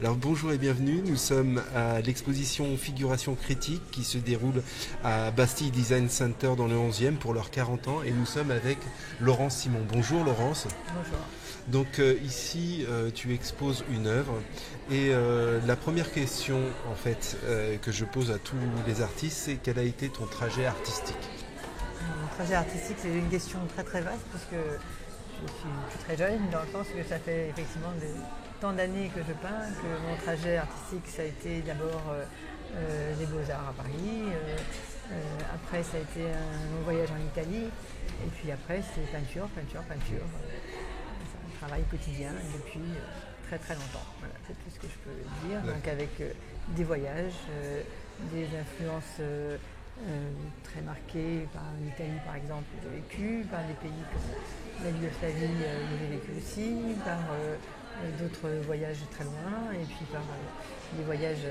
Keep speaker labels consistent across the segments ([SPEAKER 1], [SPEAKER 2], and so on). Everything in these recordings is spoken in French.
[SPEAKER 1] Alors bonjour et bienvenue, nous sommes à l'exposition Figuration critique qui se déroule à Bastille Design Center dans le 11e pour leurs 40 ans et nous sommes avec Laurence Simon. Bonjour Laurence.
[SPEAKER 2] Bonjour.
[SPEAKER 1] Donc ici tu exposes une œuvre et la première question en fait que je pose à tous les artistes, c'est quel a été ton trajet artistique?
[SPEAKER 2] Mon trajet artistique, c'est une question très très vaste puisque je suis très jeune dans le sens que ça fait effectivement tant d'années que je peins que mon trajet artistique, ça a été d'abord les Beaux-Arts à Paris, après ça a été un long voyage en Italie et puis après c'est peinture. C'est un travail quotidien depuis très très longtemps. Voilà, c'est tout ce que je peux dire. Donc avec des voyages, des influences très marquées par l'Italie par exemple où j'ai vécu, par des pays comme la Yougoslavie où j'ai vécu aussi, par d'autres voyages très loin et puis par des voyages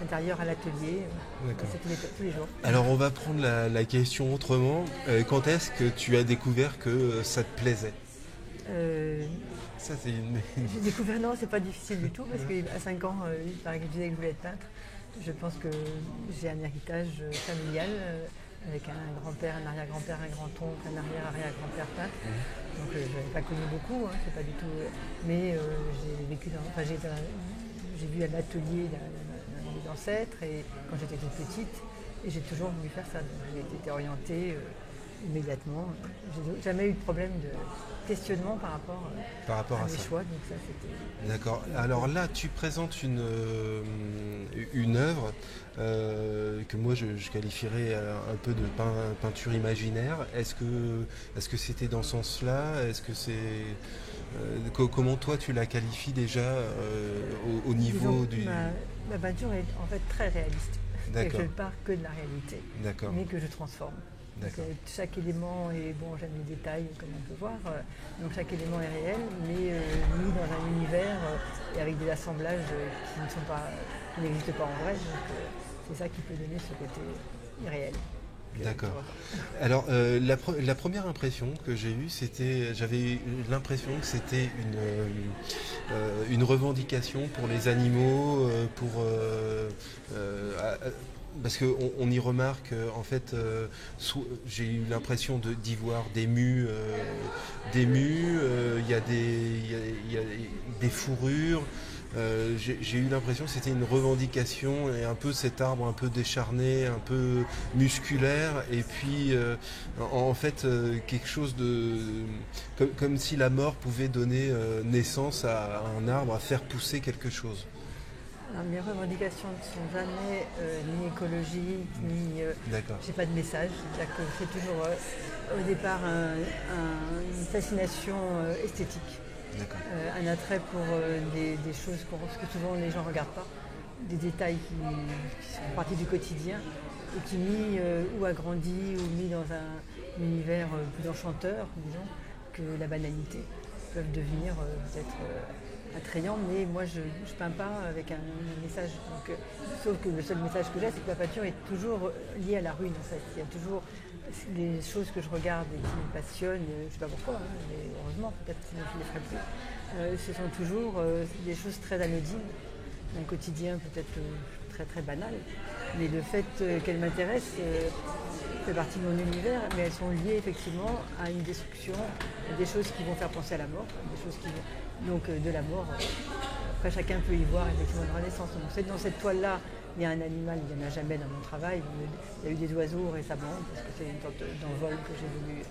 [SPEAKER 2] intérieurs à l'atelier. C'est tous les jours.
[SPEAKER 1] Alors on va prendre la question autrement. Quand est-ce que tu as découvert que ça te plaisait? Ça c'est
[SPEAKER 2] J'ai découvert, non, c'est pas difficile du tout parce qu'à 5 ans, il paraît que je disais que je voulais être peintre. Je pense que j'ai un héritage familial avec un grand-père, un arrière-grand-père, un grand-oncle, un arrière-arrière-grand-père peintre. Donc je n'avais pas connu beaucoup, c'est pas du tout. Mais j'ai vécu j'ai vu à l'atelier d'un de mes ancêtres et quand j'étais toute petite et j'ai toujours voulu faire ça. Donc j'ai été orientée immédiatement. J'ai jamais eu de problème de questionnement par rapport à mes choix. Donc ça, c'était...
[SPEAKER 1] D'accord. Alors là, tu présentes une œuvre que moi je qualifierais un peu de peinture imaginaire. Est-ce que c'était dans ce sens-là? Est-ce que c'est comment toi tu la qualifies déjà au niveau du...
[SPEAKER 2] Ma peinture est en fait très réaliste. Et je ne pars que de la réalité,
[SPEAKER 1] D'accord.
[SPEAKER 2] mais que je transforme. Donc, chaque élément est, bon, j'aime les détails comme on peut voir, donc chaque élément est réel, mais mis dans un univers et avec des assemblages qui n'existent pas en vrai, donc c'est ça qui peut donner ce côté irréel.
[SPEAKER 1] D'accord. Alors la première impression que j'ai eue, j'avais l'impression que c'était une revendication pour les animaux, parce qu'on y remarque, en fait, j'ai eu l'impression d'y voir des mues, il y a des fourrures. J'ai eu l'impression que c'était une revendication et un peu cet arbre un peu décharné, un peu musculaire et puis en fait quelque chose de comme si la mort pouvait donner naissance à un arbre, à faire pousser quelque chose.
[SPEAKER 2] Alors, mes revendications ne sont jamais ni écologiques, ni... j'ai pas de message. C'est-à-dire que c'est toujours au départ une fascination esthétique. Un attrait pour des choses que souvent les gens ne regardent pas, des détails qui sont partie du quotidien et qui mis ou agrandis ou mis dans un univers plus enchanteur, disons, que la banalité peuvent devenir peut-être attrayants, mais moi je ne peins pas avec un message. Donc, sauf que le seul message que j'ai, c'est que la peinture est toujours liée à la ruine en fait. Il y a toujours les choses que je regarde et qui me passionnent, je ne sais pas pourquoi, mais heureusement, peut-être sinon je ne les ferais plus. Ce sont toujours des choses très anodines, un quotidien peut-être très très banal, mais le fait qu'elles m'intéressent fait partie de mon univers, mais elles sont liées effectivement à une destruction, à des choses qui vont faire penser à la mort, des choses qui vont, donc de la mort. Après chacun peut y voir effectivement une renaissance. Donc dans cette toile-là, il y a un animal, il n'y en a jamais dans mon travail. Il y a eu des oiseaux récemment, parce que c'est une sorte d'envol que j'ai voulu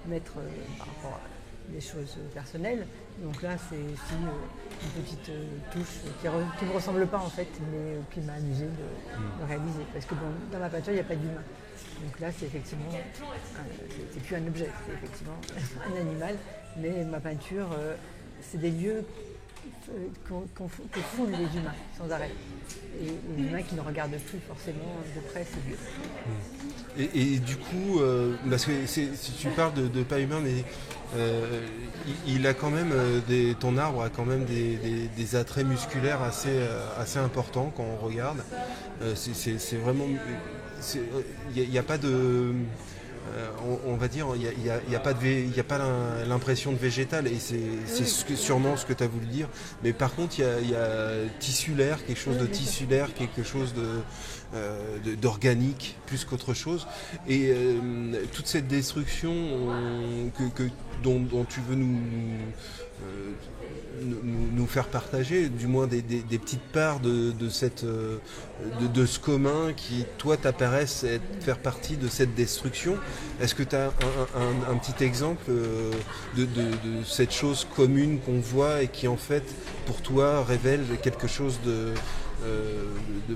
[SPEAKER 2] mettre par rapport à des choses personnelles. Donc là, c'est aussi une petite touche qui ne me ressemble pas en fait, mais qui m'a amusé de réaliser. Parce que dans ma peinture, il n'y a pas d'humain. Donc là, c'est effectivement, c'est plus un objet, c'est effectivement un animal. Mais ma peinture, c'est des lieux que foulent les humains sans arrêt. Et les humains qui ne regardent plus forcément de près ces lieux.
[SPEAKER 1] Et du coup, parce que si tu parles de pas humain, mais il a quand même ton arbre a quand même des attraits musculaires assez importants quand on regarde. C'est vraiment, il n'y a pas de on va dire, il n'y a pas l'impression de végétal, et c'est sûrement ce que tu as voulu dire. Mais par contre, il y a tissulaire, quelque chose de tissulaire, quelque chose d'organique, plus qu'autre chose. Et toute cette destruction dont tu veux nous faire partager, du moins des petites parts de ce commun qui, toi, t'apparaît faire partie de cette destruction. Est-ce que tu as un petit exemple de cette chose commune qu'on voit et qui, en fait, pour toi, révèle quelque chose de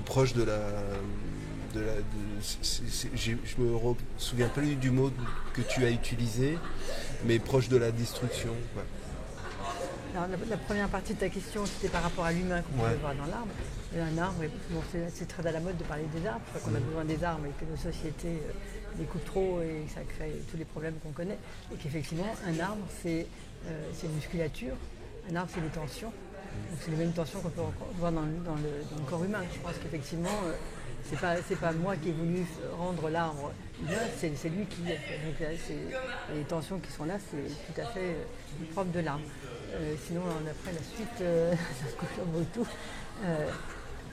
[SPEAKER 1] proche de la... je me souviens plus du mot que tu as utilisé, mais proche de la destruction. Ouais.
[SPEAKER 2] Alors, la première partie de ta question, c'était par rapport à l'humain qu'on peut voir dans l'arbre. Un arbre, c'est très à la mode de parler des arbres. Je crois qu'on a besoin des arbres et que nos sociétés les coupent trop et que ça crée tous les problèmes qu'on connaît. Et qu'effectivement, un arbre, c'est une musculature. Un arbre, c'est des tensions. Donc, c'est les mêmes tensions qu'on peut voir dans le corps humain. Je pense qu'effectivement, c'est pas moi qui ai voulu rendre l'arbre humain, c'est lui qui est. Donc les tensions qui sont là, c'est tout à fait propre de l'arbre. Sinon, après la suite, ça se couche beaucoup.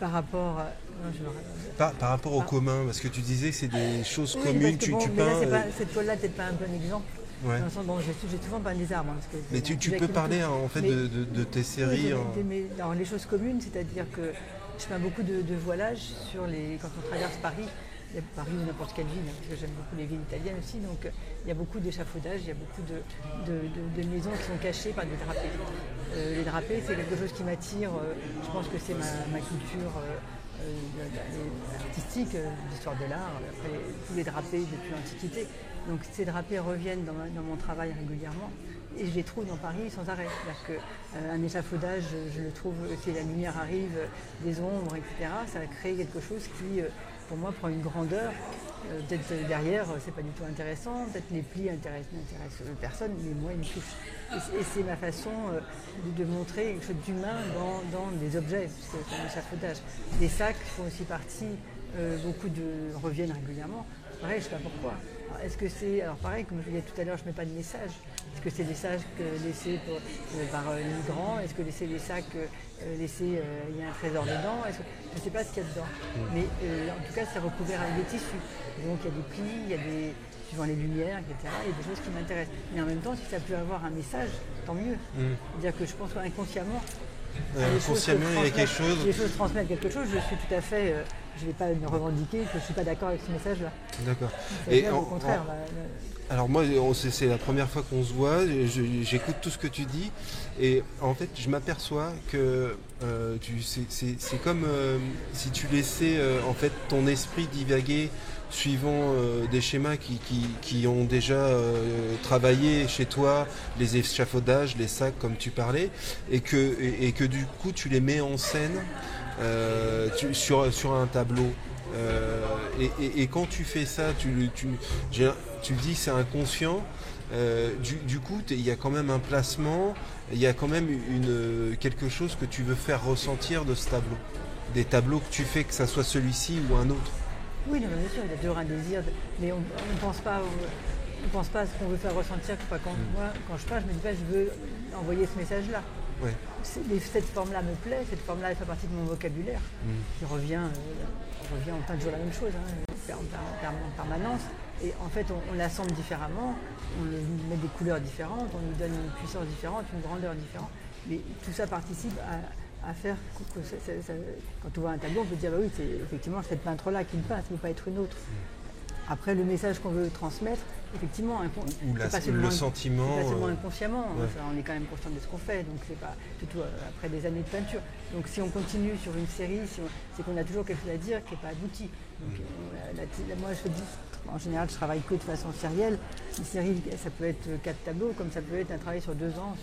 [SPEAKER 2] Par rapport
[SPEAKER 1] par rapport au commun, parce que tu disais que c'est des choses communes, tu peins...
[SPEAKER 2] Cette toile-là, peut-être pas un bon exemple.
[SPEAKER 1] Ouais.
[SPEAKER 2] Dans le sens, j'ai souvent peint des arbres.
[SPEAKER 1] Mais tu peux parler en fait de tes séries.
[SPEAKER 2] Alors, les choses communes, c'est-à-dire que je peins beaucoup de voilage quand on traverse Paris. Paris ou n'importe quelle ville, parce que j'aime beaucoup les villes italiennes aussi, donc il y a beaucoup d'échafaudages, il y a beaucoup de maisons qui sont cachées par des drapés. Les drapés, c'est quelque chose qui m'attire, je pense que c'est ma culture artistique, l'histoire de l'art, après tous les drapés depuis l'Antiquité. Donc ces drapés reviennent dans mon travail régulièrement. Et je les trouve dans Paris sans arrêt. C'est-à-dire qu'un échafaudage, je le trouve, si la lumière arrive, des ombres, etc., ça crée quelque chose qui, pour moi, prend une grandeur. Peut-être derrière, c'est pas du tout intéressant, peut-être les plis n'intéressent personne, mais moi, ils me touchent. Et c'est ma façon de montrer quelque chose d'humain dans des objets, puisque c'est un échafaudage. Les sacs font aussi partie, reviennent régulièrement. Pareil, je ne sais pas pourquoi. Est-ce que c'est, alors pareil, comme je disais tout à l'heure, je ne mets pas de message. Est-ce que c'est des sacs laissés par les migrants? Est-ce que c'est des sacs laissés, il y a un trésor dedans? Je ne sais pas ce qu'il y a dedans. Mais en tout cas, c'est recouvert avec des tissus. Donc il y a des plis, il y a suivant les lumières, etc. Il y a des choses qui m'intéressent. Mais en même temps, si ça peut avoir un message, tant mieux. C'est-à-dire que je pense qu'inconsciemment,
[SPEAKER 1] inconsciemment, il y a quelque chose.
[SPEAKER 2] Si les choses transmettent quelque chose, je suis tout à fait. Je ne vais pas me revendiquer que je ne suis pas d'accord avec ce message-là.
[SPEAKER 1] D'accord.
[SPEAKER 2] Et au contraire.
[SPEAKER 1] Alors moi, c'est la première fois qu'on se voit, j'écoute tout ce que tu dis, et en fait, je m'aperçois que c'est comme si tu laissais en fait ton esprit divaguer suivant des schémas qui ont déjà travaillé chez toi, les échafaudages, les sacs comme tu parlais, et que du coup tu les mets en scène sur un tableau. Et quand tu fais ça, tu dis c'est inconscient. Du coup, il y a quand même un placement, il y a quand même quelque chose que tu veux faire ressentir de ce tableau. Des tableaux que tu fais, que ça soit celui-ci ou un autre.
[SPEAKER 2] Oui, non, bien sûr, il y a toujours un désir, mais on ne pense pas à ce qu'on veut faire ressentir. Moi, quand je peins, je me dis pas je veux envoyer ce message-là.
[SPEAKER 1] Ouais.
[SPEAKER 2] Cette forme-là me plaît, cette forme-là elle fait partie de mon vocabulaire, qui revient en peint toujours la même chose, en permanence. Et en fait, on l'assemble différemment, on lui met des couleurs différentes, on lui donne une puissance différente, une grandeur différente. Mais tout ça participe à faire que quand on voit un tableau, on peut dire bah oui, c'est effectivement cette peintre-là qui le peint, ça ne peut pas être une autre. Après, le message qu'on veut transmettre, effectivement,
[SPEAKER 1] le sentiment.
[SPEAKER 2] C'est pas seulement inconsciemment, on est quand même conscient de ce qu'on fait, donc c'est pas surtout après des années de peinture. Donc si on continue sur une série, c'est qu'on a toujours quelque chose à dire qui n'est pas abouti. Donc, moi, en général, je travaille que de façon sérielle. Une série, ça peut être 4 tableaux, comme ça peut être un travail sur 2 ans.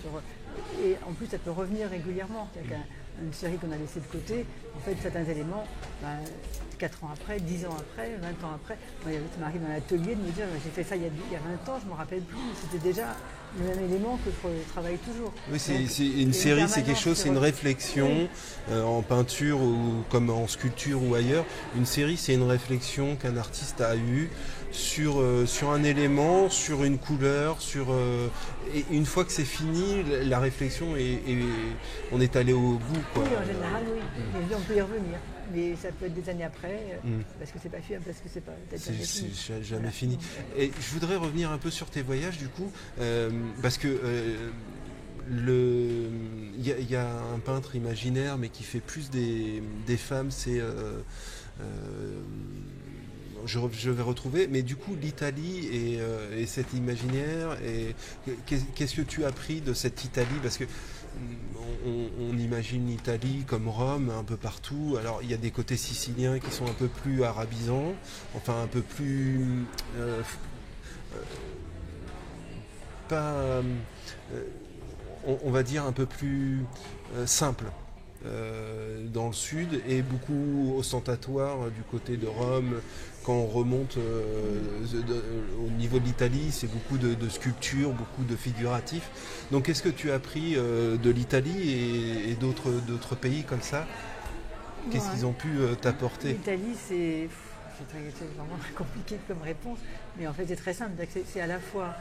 [SPEAKER 2] Et en plus, ça peut revenir régulièrement. C'est-à-dire qu'une série qu'on a laissée de côté, en fait, certains éléments, 4 ans après, 10 ans après, 20 ans après, ça m'arrive dans l'atelier de me dire j'ai fait ça il y a 20 ans, je ne me rappelle plus, c'était déjà le même élément que je travaille toujours.
[SPEAKER 1] Oui, c'est une série, c'est quelque chose, c'est une réflexion en peinture ou comme en sculpture ou ailleurs. Une série, c'est une réflexion qu'un artiste a eue sur un élément, sur une couleur, et une fois que c'est fini, la réflexion on est allé au bout, quoi.
[SPEAKER 2] Oui, en général, oui. Mais on peut y revenir. Mais ça peut être des années après, parce que c'est pas fini, parce que c'est pas peut-être
[SPEAKER 1] jamais fini. Et je voudrais revenir un peu sur tes voyages, du coup, parce que il y a un peintre imaginaire, mais qui fait plus des femmes, c'est je vais retrouver, mais du coup l'Italie et cet imaginaire, et qu'est-ce que tu as appris de cette Italie, parce que on imagine l'Italie comme Rome un peu partout. Alors il y a des côtés siciliens qui sont un peu plus arabisants, enfin un peu plus pas on va dire un peu plus simple dans le sud, et beaucoup ostentatoire du côté de Rome. Quand on remonte au niveau de l'Italie, c'est beaucoup de sculptures, beaucoup de figuratifs. Donc qu'est-ce que tu as appris de l'Italie et d'autres pays comme ça? Qu'est-ce qu'ils ont pu t'apporter?
[SPEAKER 2] L'Italie, c'est vraiment compliqué comme réponse, mais en fait c'est très simple. C'est à la fois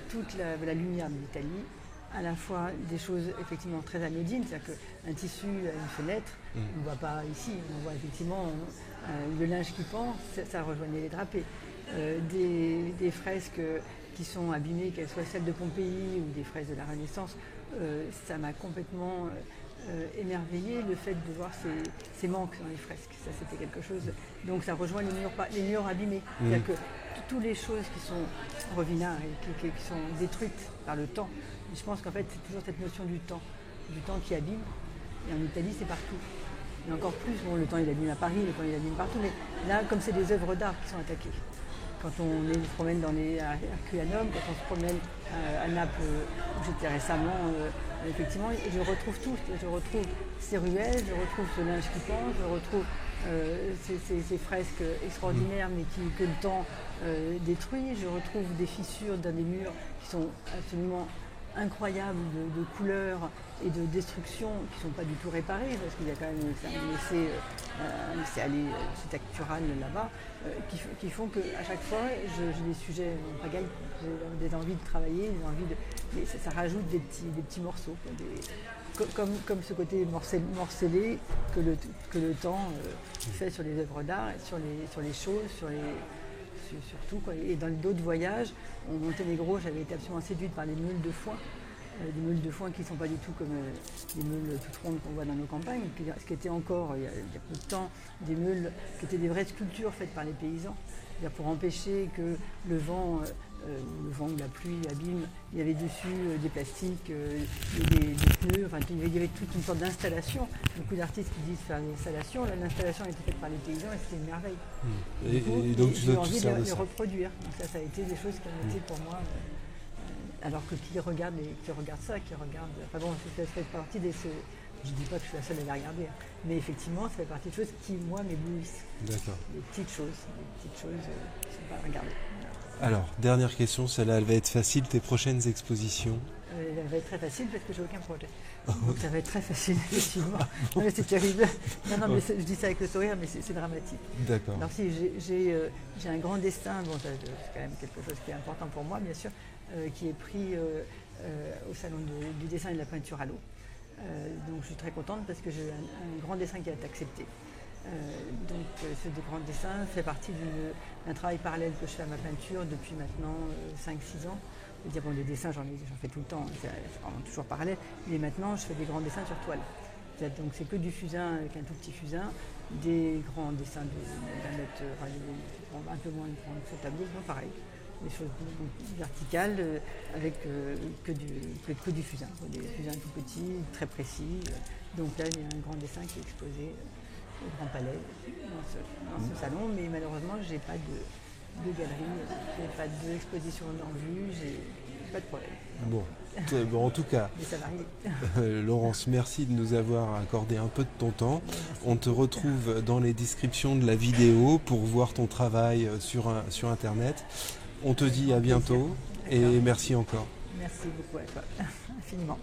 [SPEAKER 2] toute la lumière de l'Italie, à la fois des choses effectivement très anodines, c'est-à-dire qu'un tissu à une fenêtre, on ne voit pas ici, on voit effectivement le linge qui pend, ça rejoignait les drapés. Des fresques qui sont abîmées, qu'elles soient celles de Pompéi ou des fresques de la Renaissance, ça m'a complètement émerveillé, le fait de voir ces manques dans les fresques. Ça, c'était quelque chose. Donc ça rejoint les murs abîmés. C'est-à-dire que toutes les choses qui sont rovinards et qui sont détruites par le temps, je pense qu'en fait c'est toujours cette notion du temps qui abîme. Et en Italie c'est partout. Et encore plus, le temps il abîme à Paris, le temps il abîme partout, mais là comme c'est des œuvres d'art qui sont attaquées. Quand on se promène dans les Herculanum, quand on se promène à Naples, où j'étais récemment, effectivement, je retrouve tout. Je retrouve ces ruelles, je retrouve ce linge qui pend, je retrouve ces fresques extraordinaires, mais que le temps détruit. Je retrouve des fissures dans des murs qui sont absolument incroyables de couleurs et de destruction qui ne sont pas du tout réparées, parce qu'il y a quand même un laisser-aller architectural là-bas, qui font qu'à chaque fois, j'ai des sujets en pagaille, j'ai des envies de travailler, mais ça rajoute des petits morceaux, comme ce côté morcelé que le temps fait sur les œuvres d'art, sur les choses, surtout, quoi. Et dans d'autres voyages, au Monténégro, j'avais été absolument séduite par les meules de foin. Des meules de foin qui ne sont pas du tout comme les meules toutes rondes qu'on voit dans nos campagnes, ce qui était encore, il y a peu de temps, des meules qui étaient des vraies sculptures faites par les paysans. C'est-à-dire pour empêcher que le vent ou la pluie abîme, il y avait dessus des plastiques, des pneus, enfin il y avait toute une sorte d'installation. Beaucoup d'artistes qui disent faire une installation, l'installation a été faite par les paysans et c'était une merveille.
[SPEAKER 1] Et donc
[SPEAKER 2] j'ai envie de les reproduire. Donc ça a été des choses qui ont été pour moi... alors que qui regarde ça, enfin bon, ça fait partie des... Je ne dis pas que je suis la seule à les regarder, mais effectivement, ça fait partie de choses qui, moi, m'éblouissent.
[SPEAKER 1] D'accord.
[SPEAKER 2] Des petites choses qui ne sont pas regardées.
[SPEAKER 1] Alors, dernière question, celle-là, elle va être facile, tes prochaines expositions?
[SPEAKER 2] Elle va être très facile parce que j'ai aucun projet. Donc ça va être très facile, effectivement. Non, mais c'est terrible. Non, mais je dis ça avec le sourire, mais c'est dramatique.
[SPEAKER 1] D'accord.
[SPEAKER 2] Alors si, j'ai un grand destin, bon, c'est quand même quelque chose qui est important pour moi, bien sûr, qui est pris au salon du dessin et de la peinture à l'eau. Donc je suis très contente parce que j'ai un grand dessin qui a été accepté. Donc ce grand dessin fait partie d'un travail parallèle que je fais à ma peinture depuis maintenant 5-6 ans. Je veux dire, bon, les dessins, j'en fais tout le temps, c'est vraiment toujours parallèle, mais maintenant je fais des grands dessins sur toile. Donc c'est que du fusain avec un tout petit fusain, des grands dessins d'un mètre, un peu moins grand que ce tableau, non, pareil. Des choses verticales avec que du fusain, des fusains tout petits, très précis. Donc là, il y a un grand dessin qui est exposé au Grand Palais dans ce salon, mais malheureusement, je n'ai pas de galerie, je n'ai pas d'exposition en vue, j'ai pas de problème.
[SPEAKER 1] Bon, en tout cas,
[SPEAKER 2] mais ça va arriver.
[SPEAKER 1] Laurence, merci de nous avoir accordé un peu de ton temps. On te retrouve dans les descriptions de la vidéo pour voir ton travail sur Internet. On te dit à bientôt et merci encore.
[SPEAKER 3] Merci beaucoup à toi, infiniment.